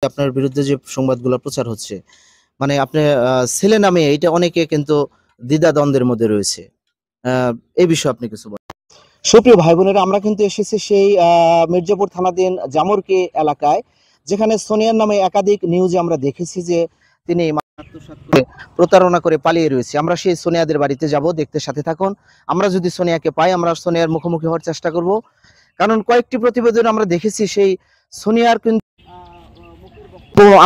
আপনার বিরুদ্ধে যে সংবাদগুলো প্রচার হচ্ছে, মানে আপনি ছেলে নামে এটা অনেকে কিন্তু দ্বিধাদ্বন্দ্বের মধ্যে রয়েছে। এই বিষয়ে আপনি কিছু বলেন। সুপ্রিয় ভাই বোনেরা, আমরা কিন্তু এসেছি সেই মির্জাপুর থানাধীন জামুরকি এলাকায়, যেখানে সোনিয়ার নামে একাধিক নিউজে আমরা দেখেছি যে তিনি আত্মসাৎ করে প্রতারণা করে পালিয়ে রয়েছে। আমরা সেই সোনিয়াদের বাড়িতে যাব, দেখতে সাথে থাকুন। আমরা যদি সোনিয়াকে পাই, আমরা সোনিয়ার মুখোমুখি হওয়ার চেষ্টা করব, কারণ কয়েকটি প্রতিবেদন আমরা দেখেছি সেই সোনিয়ার কিন্তু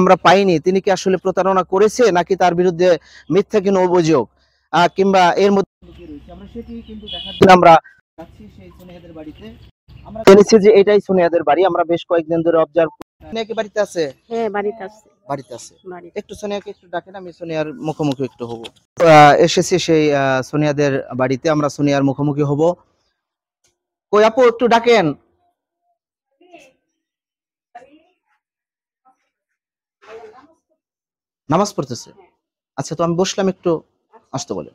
আমরা পাইনি। তিনি কি আসলে প্রতারণা করেছে নাকি তার বিরুদ্ধে মিথ্যা কোনো অভিযোগ কিংবা এর মধ্যে আমরা সেটি কিন্তু দেখার জন্য আমরা যাচ্ছি সেই সোনিয়াদের বাড়িতে। আমরা জেনেছি যে এটাই সোনিয়াদের বাড়ি। আমরা বেশ কয়েকদিন ধরে অবজার্ভ করি। সোনিয়া কি বাড়িতে আছে? হ্যাঁ, বাড়িতে আছে। বাড়িতে আছে। বাড়িতে। একটু সোনিয়াকে একটু ডাকেন, আমি সোনিয়ার মুখোমুখি একটু হব। এসেছি সেই সোনিয়াদের বাড়িতে, আমরা সোনিয়ার মুখোমুখি হব। কই আপু, একটু ডাকেন। নামাজ পড়তেছে? আচ্ছা, তো আমি বসলাম, একটু আসতে বলে।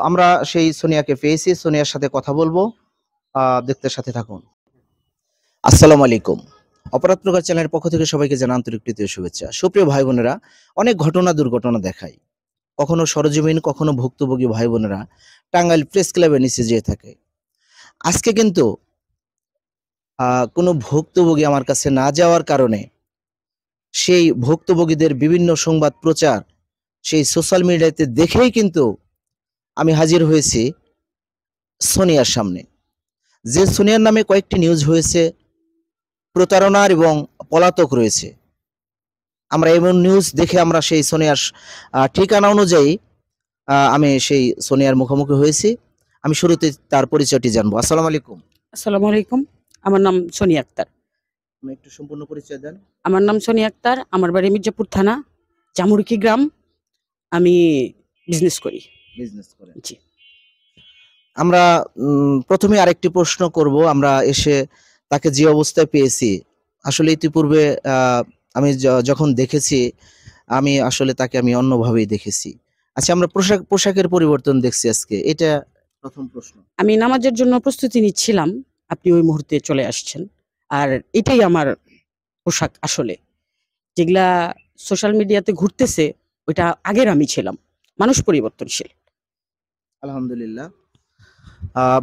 আমরা সেই সোনিয়াকে পেয়েছি, সোনিয়ার সাথে কথা বলবো, দেখতে সাথে থাকুন। আসসালামু আলাইকুম। অপরাধ প্রকাশ চ্যানেলের পক্ষ থেকে সবাইকে জানাই আন্তরিক প্রীতি ও শুভেচ্ছা। সুপ্রিয় ভাই বোনেরা, অনেক ঘটনা দুর্ঘটনা দেখায়, কখনো সরজমিন, কখনো ভুক্তভোগী ভাই বোনেরা টাঙ্গাইল প্রেস ক্লাবের নিচে যেয়ে থাকে। আজকে কিন্তু কোনো ভুক্তভোগী আমার কাছে না যাওয়ার কারণে সেই ভুক্তভোগীদের বিভিন্ন সংবাদ প্রচার সেই সোশ্যাল মিডিয়াতে দেখেই কিন্তু আমি হাজির হয়েছি সোনিয়ার সামনে। যে সোনিয়ার নামে কয়েকটি নিউজ হয়েছে, প্রতারণার এবং পলাতক রয়েছে। আমরা এমন নিউজ দেখে আমরা সেই সোনিয়ার ঠিকানা অনুযায়ী আমি সেই সোনিয়ার মুখোমুখি হয়েছি। আমি শুরুতে তার পরিচয়টি জানবো। আসসালামু আলাইকুম। আসসালামু আলাইকুম। আমার নাম সোনিয়া আক্তার। আপনি একটু সম্পূর্ণ পরিচয় দেন। আমার নাম সোনিয়া আক্তার। আমার বাড়ি মির্জাপুর থানা, জামুরকি গ্রাম। আমি বিজনেস করি। বিজনেস করেন? জি। আমরা প্রথমে আরেকটি প্রশ্ন করব। আমরা এসে তাকে যে অবস্থায় পেয়েছি, আসলে ইতিপূর্বে আমি যখন দেখেছি, আমি আসলে তাকে আমি অন্যভাবেই দেখেছি। আচ্ছা, আমরা পোশাকের পরিবর্তন দেখছি আজকে, এটা প্রথম প্রশ্ন। আমি নামাজের জন্য প্রস্তুতি নিচ্ছিলাম, আপনি ওই মুহূর্তে চলে আসছেন। আর এটাই আমার পোশাক। আসলে যেগুলা সোশ্যাল মিডিয়াতে ঘুরতেছে ওইটা আগের আমি ছিলাম। মানুষ পরিবর্তনশীল। আলহামদুলিল্লাহ,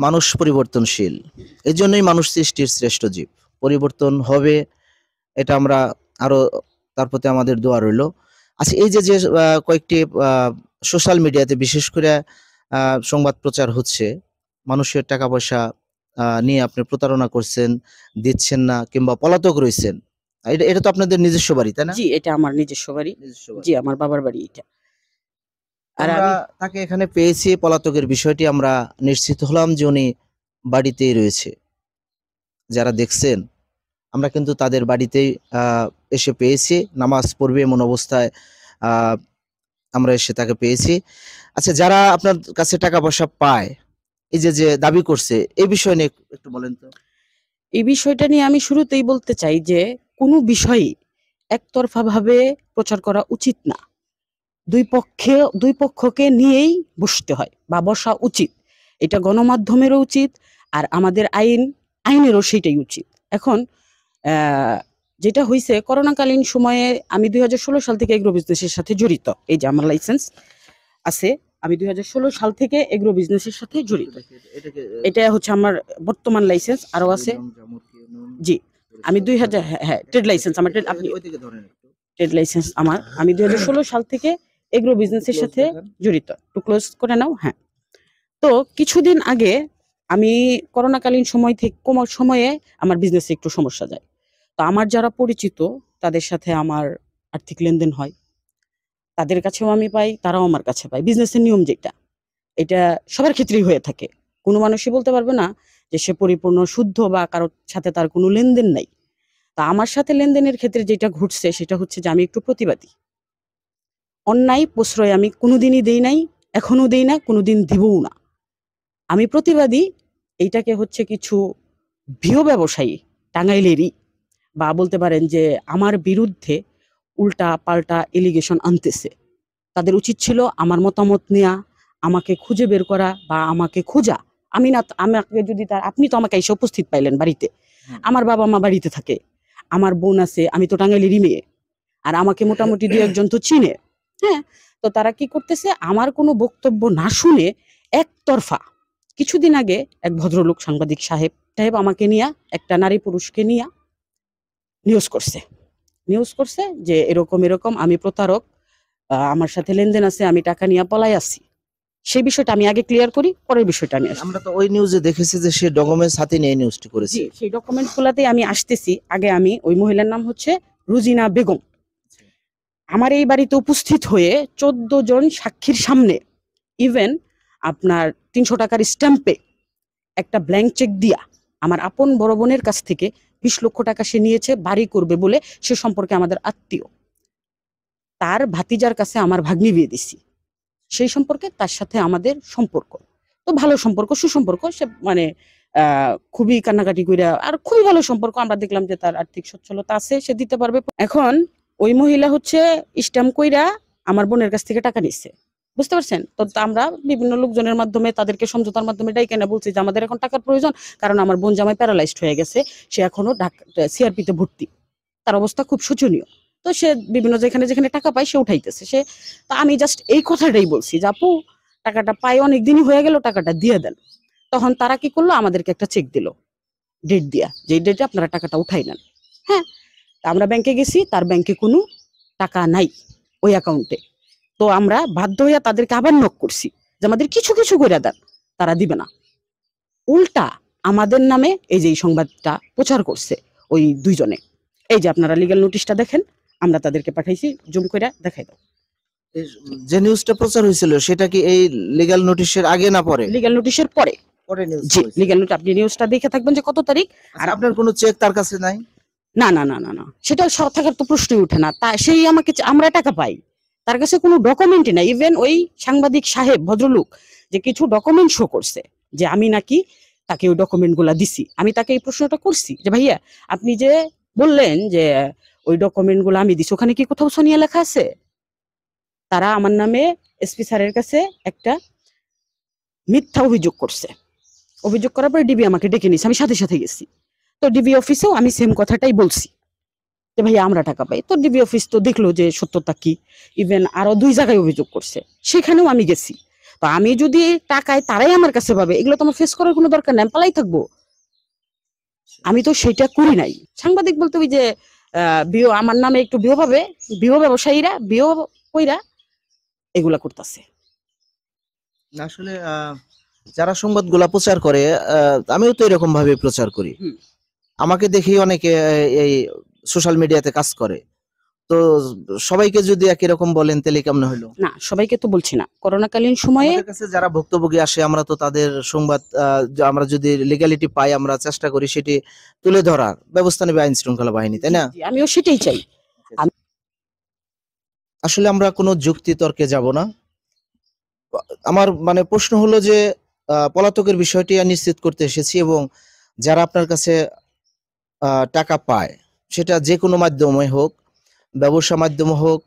মানুষ পরিবর্তনশীল, এই জন্যই মানুষ সৃষ্টির শ্রেষ্ঠ জীব। পরিবর্তন হবে, এটা আমরা আরো, তার প্রতি আমাদের দোয়া রইল। আচ্ছা, এই যে যে কয়েকটি সোশ্যাল মিডিয়াতে বিশেষ করে সংবাদ প্রচার হচ্ছে, মানুষের টাকা পয়সা নিয়ে আপনি প্রতারণা করছেন, দিচ্ছেন না, কিংবা পলাতক রয়েছেন, এটা এটা তো আপনাদের নিজস্ব বাড়ি, তাই না? জি, এটা আমার নিজস্ব বাড়ি। নিজস্ব বাড়ি। জি, আমার বাবার বাড়ি এটা। আর আমরা আমি তাকে এখানে পেয়েছি, পলাতকের বিষয়টি আমরা নিশ্চিত হলাম যে উনি বাড়িতেই রয়েছে। যারা দেখছেন, আমরা কিন্তু তাদের বাড়িতেই এসে পেয়েছি, নামাজ পড়বে এমন অবস্থায় আমরা এসে তাকে পেয়েছি। আচ্ছা, যারা আপনার কাছে টাকা পয়সা পায়, এই যে যে দাবি করছে, এই বিষয় নিয়ে একটু বলেন তো। এই বিষয়টা নিয়ে আমি শুরুতেই বলতে চাই যে কোনো বিষয়ই একতরফা ভাবে প্রচার করা উচিত না। দুই পক্ষকে নিয়েই বসতে হয় বা বসা উচিত। এটা গণমাধ্যমেরও উচিত, আর আমাদের আইনেরও সেটাই উচিত। এখন যেটা হয়েছে, করোনাকালীন সময়ে আমি 2016 সাল থেকে এগ্রো বিজনেসের সাথে জড়িত। এই যে আমার লাইসেন্স আছে, আমি 2016 সাল থেকে এগ্রো বিজনেসের সাথে জড়িত। এটা হচ্ছে আমার বর্তমান লাইসেন্স, আরো আছে। জি, আমি 2000, হ্যাঁ, ট্রেড লাইসেন্স আমার। আপনি ট্রেড লাইসেন্স আমার, আমি 2016 সাল থেকে এগ্রো বিজনেসের সাথে জড়িত। একটু ক্লোজ করে নাও। হ্যাঁ, তো কিছুদিন আগে আমি করোনাকালীন সময়ে আমার বিজনেসে একটু সমস্যা যায়। তো আমার যারা পরিচিত তাদের সাথে আমার আর্থিক লেনদেন হয়, তাদের কাছেও আমি পাই, তারাও আমার কাছে পায়। বিজনেসের নিয়ম যেটা, এটা সবার ক্ষেত্রেই হয়ে থাকে। কোনো মানুষই বলতে পারবে না যে সে পরিপূর্ণ শুদ্ধ বা কারোর সাথে তার কোনো লেনদেন নাই। তা আমার সাথে লেনদেনের ক্ষেত্রে যেটা ঘটছে সেটা হচ্ছে যে আমি একটু প্রতিবাদী। অন্যায় প্রশ্রয় আমি কোনোদিনই দেই নাই, এখনো দেই না, কোনোদিন দিবও না। আমি প্রতিবাদী। এইটাকে হচ্ছে কিছু ভিও ব্যবসায়ী টাঙ্গাইলেরই, বা বলতে পারেন যে আমার বিরুদ্ধে উল্টা পাল্টা এলিগেশন আনতেছে। তাদের উচিত ছিল আমার মতামত নেওয়া, আমাকে খুঁজে বের করা বা আমাকে খোঁজা। আমি না, আমাকে যদি আপনি তো আমাকে এসে উপস্থিত পাইলেন বাড়িতে, আমার বাবা মা বাড়িতে থাকে, আমার বোন আছে, আমি তো টাঙ্গাইলেরই মেয়ে, আর আমাকে মোটামুটি দু একজন তো চিনে। হ্যাঁ, তো তারা কি করতেছে, আমার কোনো বক্তব্য না শুনে একতরফা কিছুদিন আগে এক ভদ্রলোক সাংবাদিক সাহেব আমাকে নিয়ে, একটা নারী পুরুষকে নিয়ে নিউজ করছে যে এরকম এরকম আমি প্রতারক, আমার সাথে লেনদেন আছে, আমি টাকা নিয়ে পলাই আছি। সেই বিষয়টা আমি আগে ক্লিয়ার করি, পরের বিষয়টা আমি আসছি। আমরা তো ওই নিউজে দেখেছি যে সে ডকুমেন্টস হাতে নিয়ে নিউজটি করেছে। জি, সেই ডকুমেন্টস গুলাতে আমি আসতেছি। আগে আমি, ওই মহিলার নাম হচ্ছে রুজিনা বেগম, আমার এই বাড়িতে উপস্থিত হয়ে 14 জন সাক্ষীর সামনে, ইভেন আপনার 300 টাকার স্ট্যাম্পে একটা ব্ল্যাঙ্ক চেক দিয়া আমার আপন বড় বোনের কাছ থেকে 20 লক্ষ টাকা সে নিয়েছে বাড়ি করবে বলে, সে সম্পর্কে আমাদের আত্মীয়, তার ভাতিজার কাছে আমার ভাগ্নি বিয়ে দিছি, সেই সম্পর্কে তার সাথে আমাদের সম্পর্ক তো ভালো সম্পর্ক, সুসম্পর্ক। সে মানে খুবই কান্নাকাটি কইরা, আর খুবই ভালো সম্পর্ক। আমরা দেখলাম যে তার আর্থিক সচ্ছলতা আছে, সে দিতে পারবে। এখন ওই মহিলা হচ্ছে স্ট্যাম্প কইরা আমার বোনের কাছ থেকে টাকা নিচ্ছে, বুঝতে পারছেন তো? আমরা বিভিন্ন লোকজনের মাধ্যমে তাদেরকে সমঝোতার মাধ্যমে ডাইকে না বলছি যে আমাদের এখন টাকার প্রয়োজন, কারণ আমার বোন জামাই প্যারালাইজড হয়ে গেছে, সে এখনো সিআরপিতে ভর্তি, তার অবস্থা খুব শোচনীয়। তো সে বিভিন্ন যেখানে যেখানে টাকা পায় সে উঠাইতেছে। সে, তো আমি জাস্ট এই কথাটাই বলছি যে আপু, টাকাটা পাই অনেক দিনই হয়ে গেল, টাকাটা দিয়ে দেন। তখন তারা কি করলো, আমাদেরকে একটা চেক দিল ডেট দিয়া, যে ডেটে আপনারা টাকাটা উঠাই নেন। হ্যাঁ, তা আমরা ব্যাংকে গেছি, তার ব্যাংকে কোনো টাকা নাই ওই অ্যাকাউন্টে। তো আমরা বাধ্য হইয়া তাদেরকে আবার নক করছি যে আমাদের কিছু কিছু করে দেন, তারা দিবে না। উল্টা আমাদের নামে এই যে এই সংবাদটা প্রচার করছে ওই দুইজনে। এই যে আপনারা লিগ্যাল নোটিশটা দেখেন, আমরা তাদেরকে পাঠাইছি, জুম করে দেখাই দাও। যে নিউজটা প্রচার হয়েছিল সেটা কি এই লিগ্যাল নোটিশের আগে না পরে? লিগ্যাল নোটিশের পরে। পরে নিউজ। জি, লিগ্যাল নোটিশ, আপনি নিউজটা দেখে থাকবেন যে কত তারিখ। আর আপনার কোনো চেক তার কাছে নাই? না না না না না, সেটা সব থাকার তো প্রশ্নই উঠে না। তা সেই আমাকে, আমরা টাকা পাই, তার কাছে কোনো ডকুমেন্টই নাই। ইভেন ওই সাংবাদিক সাহেব ভদ্রলোক যে কিছু ডকুমেন্ট শো করছে যে আমি নাকি তাকে ওই ডকুমেন্ট গুলা দিছি। আমি তাকে এই প্রশ্নটা করছি যে ভাইয়া, আপনি যে বললেন যে ওই ডকুমেন্ট গুলো আমি দিছি, ওখানে কি কোথাও সোনিয়া লেখা আছে? তারা আমার নামে এসপি স্যারের কাছে একটা মিথ্যা অভিযোগ করছে। অভিযোগ করার পরে ডিবি আমাকে ডেকে নিয়েছে, আমি সাথে সাথে গেছি। তো ডিবি অফিসেও আমি সেম কথাটাই বলছি যে ভাইয়া আমরা টাকা পাই। তো ডিবি অফিস তো দেখলো যে সত্যতা কি। ইভেন আরো 2 জায়গায় অভিযোগ করছে, সেখানেও আমি গেছি। তো আমি যদি টাকায় তারাই আমার কাছে পাবে, এগুলো তো আমার ফেস করার কোনো দরকার নাই, আমি পালাই থাকবো। আমি তো সেটা করি নাই। সাংবাদিক বলতে ওই যে বিও, আমার নামে একটু বিও পাবে, বিও ব্যবসায়ীরা বিও কইরা এগুলা করতেছে। আসলে যারা সংবাদগুলা প্রচার করে, আমিও তো এরকম ভাবে প্রচার করি। আমাকে দেখেই অনেকে এই সোশ্যাল মিডিয়াতে কাজ করে। তো সবাইকে যদি একই রকম বলেন তাহলে কেমন হলো? না, সবাইকে তো বলছি না। করোনাকালীন সময়ে আমাদের কাছে যারা ভুক্তভোগী আসে, আমরা তো তাদের সংবাদ, আমরা যদি লিগ্যালিটি পাই, আমরা চেষ্টা করি সেটি তুলে ধরার, ব্যবস্থা নেবে আইন শৃঙ্খলা বাহিনী, তাই না? জি, আমিও সেটাই চাই। আসলে আমরা কোনো যুক্তি তর্কে যাব না। আমার মানে প্রশ্ন হলো যে পলাতকের বিষয়টি নিশ্চিত করতে এসেছি, এবং যারা আপনার কাছে টাকা পায়, সেটা যে কোনো মাধ্যমে হোক, ব্যবসা মাধ্যমে হোক,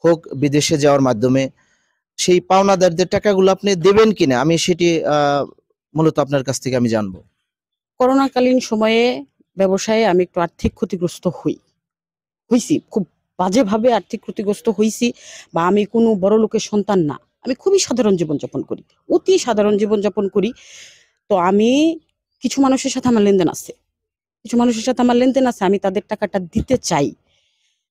হোক বিদেশে যাওয়ার মাধ্যমে, সেই পাওনাদারদের টাকাগুলো আপনি দেবেন কিনা, আমি সেটি মূলত আপনার কাছ থেকে আমি জানবো। করোনাকালীন সময়ে ব্যবসায়ে আমি একটু আর্থিক ক্ষতিগ্রস্ত হইছি, খুব বাজেভাবে আর্থিক ক্ষতিগ্রস্ত হইছি। বা আমি কোনো বড় লোকের সন্তান না, আমি খুবই সাধারণ জীবনযাপন করি, অতি সাধারণ জীবনযাপন করি। তো আমি, কিছু মানুষের সাথে আমার লেনদেন আছে, আমি তাদের টাকাটা দিতে চাই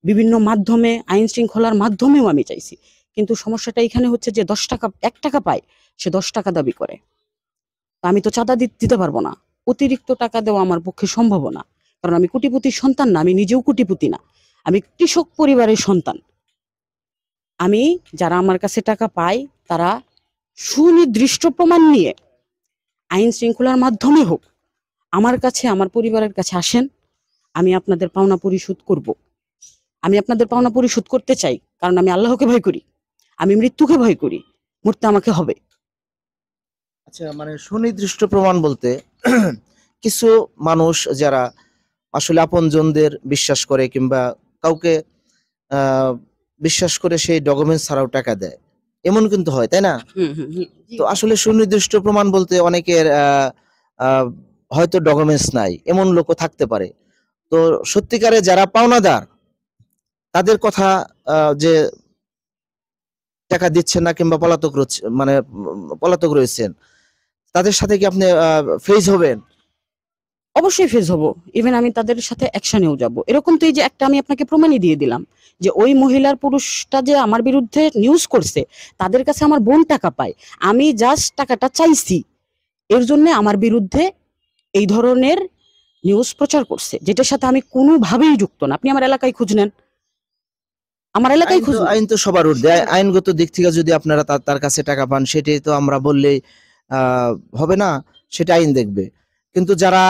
বিভিন্ন মাধ্যমে, আইন শৃঙ্খলার মাধ্যমেও আমি চাইছি। কিন্তু সমস্যাটা এখানে হচ্ছে যে 10 টাকা, 1 টাকা পায়, সে 10 টাকা দাবি করে। তা আমি তো চাঁদা দিতে পারবো না, অতিরিক্ত টাকা দেওয়া আমার পক্ষে সম্ভব না। কারণ আমি কোটিপতির সন্তান না, আমি নিজেও কোটিপতি না, আমি কৃষক পরিবারের সন্তান। আমি, যারা আমার কাছে টাকা পায়, তারা সুনির্দিষ্ট প্রমাণ নিয়ে আইন শৃঙ্খলার মাধ্যমে হোক আমার কাছে, আমার পরিবারের কাছে আসেন, আমি আপনাদের পাওনা পরিশোধ করব। আমি আপনাদের পাওনা পরিশোধ করতে চাই, কারণ আমি আল্লাহকে ভয় করি, আমি মৃত্যুকে ভয় করি, মরতে আমাকে হবে। আচ্ছা, মানে সুনির্দিষ্ট প্রমাণ বলতে কিছু মানুষ যারা আসলে আপনজনদের বিশ্বাস করে, কিংবা কাউকে আহ বিশ্বাস করে সেই ডকুমেন্টস ছাড়াও টাকা দেয়, এমন কিন্তু হয়, তাই না? তো আসলে সুনির্দিষ্ট প্রমাণ বলতে অনেকের হয়তো ডকুমেন্টস নাই, এমন লোকও থাকতে পারে। তো সত্যিকারে যারা পাওনাদার তাদের কথা যে টাকা দিচ্ছেন না কিংবা পলাতক রয়েছেন, তাদের সাথে কি আপনি ফেস হবেন? অবশ্যই ফেস হব। ইভেন আমি তাদের সাথে অ্যাকশনেও যাব। এরকম তো এই যে একটা আমি আপনাকে প্রমাণই দিয়ে দিলাম যে ওই মহিলার পুরুষটা যে আমার বিরুদ্ধে নিউজ করছে, তাদের কাছে আমার বোন টাকা পায়, আমি জাস্ট টাকাটা চাইছি, এর জন্য আমার বিরুদ্ধে এই ধরনের নিউজ প্রচার করছে, যেটার সাথে আমি কোনোভাবেই যুক্ত না। আপনি আমার এলাকায় খুঁজ নেন, আমার এলাকায় খুঁজ নেন। আইন তো সবার ঊর্ধ্বে। আইনগত দিক থেকে যদি আপনারা তার কাছে টাকা পান, সেটাই তো আমরা বললেই হবে না, সেটা আইন দেখবে। কিন্তু যারা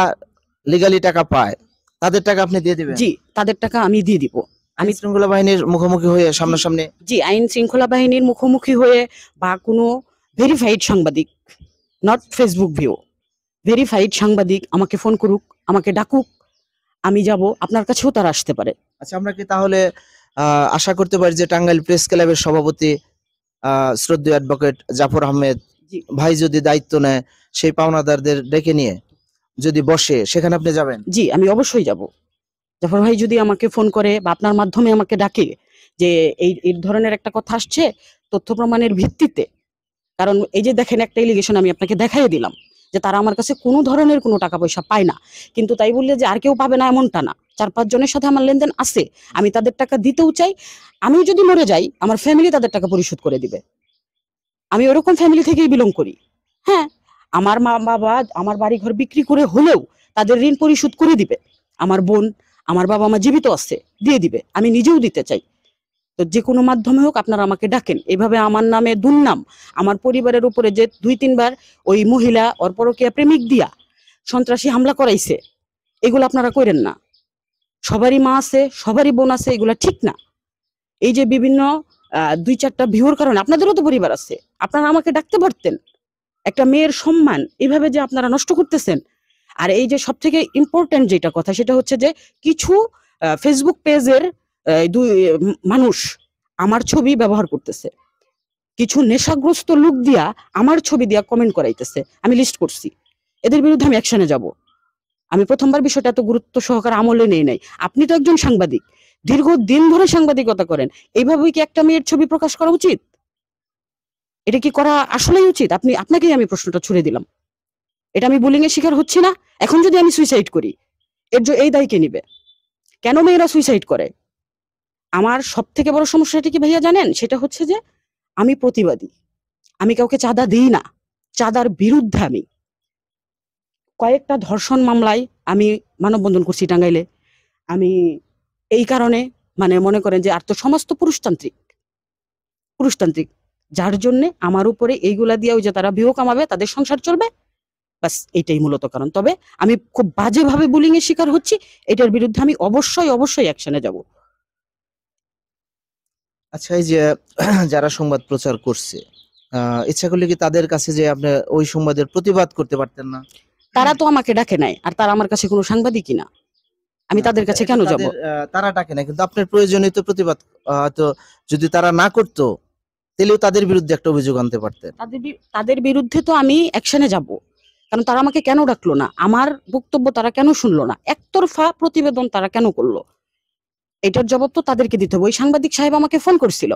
লিগালি টাকা পায় তাদের টাকা আপনি দিয়ে দিবেন? জি, তাদের টাকা আমি দিয়ে দিব। আইন শৃঙ্খলা বাহিনীর মুখোমুখি হয়ে সামনাসামনি? জি, আইন শৃঙ্খলা বাহিনীর মুখোমুখি হয়ে বা কোনো ভেরিফাইড সাংবাদিক, নট ফেসবুক ভিউ, ভেরিফাইড সাংবাদিক আমাকে ফোন করুক, আমাকে ডাকুক, আমি যাব, আপনার কাছেও তারা আসতে পারে। আচ্ছা, আমরা কি তাহলে আশা করতে পারি যে টাঙ্গাইল প্রেস ক্লাবের সভাপতি শ্রদ্ধেয় অ্যাডভোকেট জাফর আহমেদ জি ভাই যদি দায়িত্ব নেয়, সেই পাওনাদারদের ডেকে নিয়ে যদি বসে, সেখানে আপনি যাবেন? জি, আমি অবশ্যই যাব। জাফর ভাই যদি আমাকে ফোন করে বা আপনার মাধ্যমে আমাকে ডাকে যে এই ধরনের একটা কথা আসছে তথ্য প্রমাণের ভিত্তিতে, কারণ এই যে দেখেন একটা এলিগেশন আমি আপনাকে দেখাই দিলাম যে তারা আমার কাছে কোনো ধরনের কোনো টাকা পয়সা পায় না, কিন্তু তাই বললে যে আর কেউ পাবে না এমনটা না। 4-5 জনের সাথে আমার লেনদেন আছে, আমি তাদের টাকা দিতেও চাই। আমিও যদি মরে যাই, আমার ফ্যামিলি তাদের টাকা পরিশোধ করে দিবে। আমি ওরকম ফ্যামিলি থেকেই বিলং করি। হ্যাঁ, আমার মা বাবা আমার বাড়ি ঘর বিক্রি করে হলেও তাদের ঋণ পরিশোধ করে দিবে। আমার বোন, আমার বাবা মা জীবিত আছে, দিয়ে দিবে। আমি নিজেও দিতে চাই। তো যে কোনো মাধ্যমে হোক আপনারা আমাকে ডাকেন। এভাবে আমার নামে দুর্নাম, আমার পরিবারের উপরে যে 2-3 বার ওই মহিলা ওর পরকীয়া প্রেমিক দিয়া সন্ত্রাসী হামলা করাইছে, এগুলো আপনারা করেন না। সবারই মা আছে, সবারই বোন আছে, এগুলা ঠিক না। এই যে বিভিন্ন 2-4টা ভিউর কারণে আপনাদেরও তো পরিবার আছে, আপনারা আমাকে ডাকতে পারতেন। একটা মেয়ের সম্মান এভাবে যে আপনারা নষ্ট করতেছেন। আর এই যে সব থেকে ইম্পর্টেন্ট যেটা কথা, সেটা হচ্ছে যে কিছু ফেসবুক পেজের দুই মানুষ আমার ছবি ব্যবহার করতেছে, কিছু নেশাগ্রস্ত লোক দিয়া আমার ছবি দিয়া কমেন্ট করাইতেছে, আমি লিস্ট করছি। এদের বিরুদ্ধে আমি অ্যাকশনে যাব। আমি প্রথমবার বিষয়টা এত গুরুত্ব সহকারে আমলে নেই নাই। আপনি তো একজন সাংবাদিক, দীর্ঘদিন ধরে সাংবাদিকতা করেন, এইভাবেই কি একটা মেয়ের ছবি প্রকাশ করা উচিত? এটা কি করা আসলেই উচিত? আপনাকেই আমি প্রশ্নটা ছুড়ে দিলাম। এটা আমি বুলিং এর শিকার হচ্ছি না? এখন যদি আমি সুইসাইড করি, এই দায় কে নিবে? কেন মেয়েরা সুইসাইড করে? আমার সব থেকে বড় সমস্যাটা কি ভাইয়া জানেন? সেটা হচ্ছে যে আমি প্রতিবাদী। আমি কাউকে চাঁদা দিই না, চাঁদার বিরুদ্ধে আমি। কয়েকটা ধর্ষণ মামলায় আমি মানববন্ধন করছি টাঙ্গাইলে। আমি এই কারণে মনে করেন যে আর তো সমাজ তো পুরুষতান্ত্রিক, পুরুষতান্ত্রিক, যার জন্য আমার উপরে এইগুলা দিয়ে ওই যে তারা ভিউ কামাবে, তাদের সংসার চলবে, বাস এইটাই মূলত কারণ। তবে আমি খুব বাজেভাবে বুলিং এর শিকার হচ্ছি, এটার বিরুদ্ধে আমি অবশ্যই অবশ্যই অ্যাকশনে যাব। আচ্ছা, এই যে যারা সংবাদ প্রচার করছে, ইচ্ছা করলে কি তাদের কাছে যে আপনি ওই সংবাদের প্রতিবাদ করতে পারতেন না? তারা তো আমাকে ডাকে নাই, আর তারা আমার কাছে কোনো সাংবাদিকই না, আমি না, তাদের কাছে কেন যাব? তারা ডাকে না, কিন্তু আপনার প্রয়োজনীয় তো প্রতিবাদ। তো যদি তারা না করতো, তাহলেও তাদের বিরুদ্ধে একটা অভিযোগ আনতে পারতেন। তাদের বিরুদ্ধে তো আমি অ্যাকশনে যাব, কারণ তারা আমাকে কেন ডাকলো না, আমার বক্তব্য তারা কেন শুনলো না, একতরফা প্রতিবেদন তারা কেন করলো, এটার জবাব তো তাদেরকে দিতে হবে। ওই সাংবাদিক সাহেব আমাকে ফোন করছিল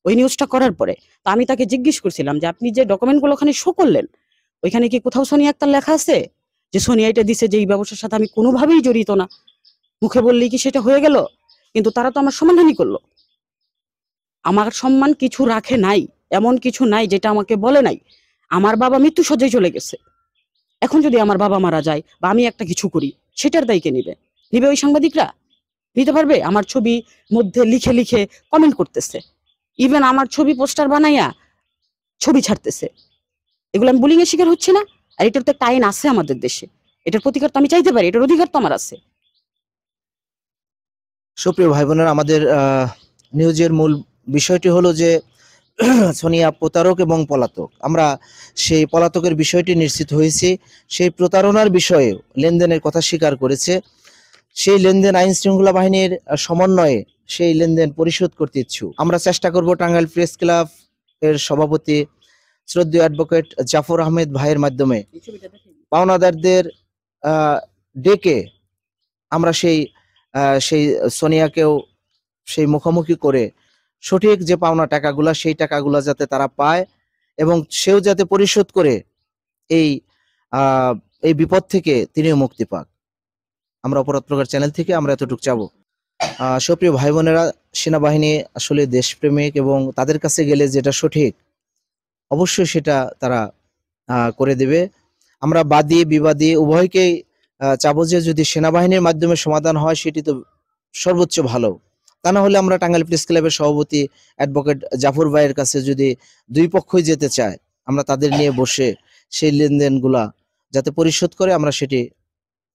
ওই নিউজটা করার পরে। তো আমি তাকে জিজ্ঞেস করছিলাম যে আপনি যে ডকুমেন্টগুলো ওখানে শো করলেন, ওইখানে কি কোথাও সোনিয়া আক্তার লেখা আছে যে সোনিয়া এটা দিছে, যে এই ব্যবসার সাথে আমি কোনোভাবেই জড়িত না? মুখে বললেই কি সেটা হয়ে গেল? কিন্তু তারা তো আমার সম্মানহানি করলো। আমার সম্মান কিছু রাখে নাই, এমন কিছু নাই যেটা আমাকে বলে নাই। আমার বাবা মৃত্যু শয্যায় চলে গেছে, এখন যদি আমার বাবা মারা যায় বা আমি একটা কিছু করি, সেটার দায় কে নিবে? নিবে ওই সাংবাদিকরা? নিতে পারবে? আমার ছবি মধ্যে লিখে লিখে কমেন্ট করতেছে, ইভেন আমার ছবি পোস্টার বানাইয়া ছবি ছাড়তেছে। এগুলো আমি বুলিং এর শিকার হচ্ছে না? আর এটার তো একটা আইন আছে আমাদের দেশে, এটার প্রতিকার তো আমি চাইতে পারি, এটার অধিকার তো আমার আছে। সুপ্রিয় ভাই বোনেরা, আমাদের নিউজের মূল বিষয়টি হলো যে সোনিয়া প্রতারক এবং পলাতক। আমরা সেই পলাতকের বিষয়টি নিশ্চিত হয়েছি। সেই প্রতারণার বিষয়ে লেনদেনের কথা স্বীকার করেছে। সেই লেনদেন আইন শৃঙ্খলা বাহিনীর সমন্বয়ে সেই লেনদেন পরিশোধ করতে ইচ্ছুক। আমরা চেষ্টা করব টাঙ্গাইল প্রেস ক্লাব এর সভাপতি শ্রদ্ধেয় অ্যাডভোকেট জাফর আহমেদ ভাইয়ের মাধ্যমে পাওনাদারদের ডেকে আমরা সেই সোনিয়াকেও সেই মুখোমুখি করে সঠিক যে পাওনা টাকাগুলা সেই টাকাগুলা যাতে তারা পায় এবং সেও যাতে পরিশোধ করে এই এই বিপদ থেকে তিনিও মুক্তি পাক। আমরা অপরাধ প্রকার চ্যানেল থেকে আমরা এতটুকু চাবো। সুপ্রিয় ভাই বোনেরা, সেনাবাহিনী আসলে দেশপ্রেমিক এবং তাদের কাছে গেলে যেটা সঠিক অবশ্যই সেটা তারা করে দেবে। আমরা বাদী বিবাদী উভয়কেই চাবো যে যদি সেনাবাহিনীর মাধ্যমে সমাধান হয় সেটি তো সর্বোচ্চ ভালো। তা না হলে আমরা টাঙ্গাইল প্রেস ক্লাবের সভাপতি অ্যাডভোকেট জাফর ভাইয়ের কাছে যদি দুই পক্ষই যেতে চায়, আমরা তাদের নিয়ে বসে সেই লেনদেনগুলা যাতে পরিশোধ করে আমরা সেটি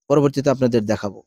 পরবর্তীতে আপনাদের দেখাবো।